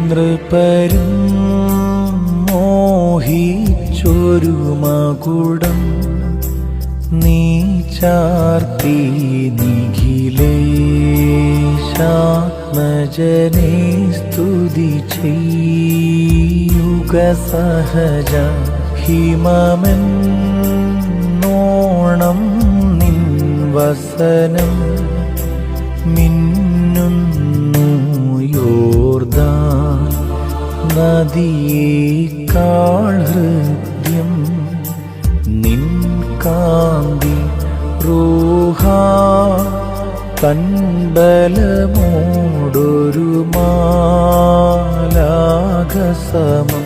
നൃപരും മോഹിച്ചൊരു മകുടം നീ ചാർത്തി നിഖിലേശാത്മജനെ സ്തുതി ചെയ്യുക സഹജ ഹിമമെന്നോണം നിൻ വസനം മിന്നുന്നു യോർദാൻ നദിയേക്കാൾ ഹൃദ്യം നിൻ കാന്തി റൂഹാ തൻബലമോടൊരു മാലാഖസമം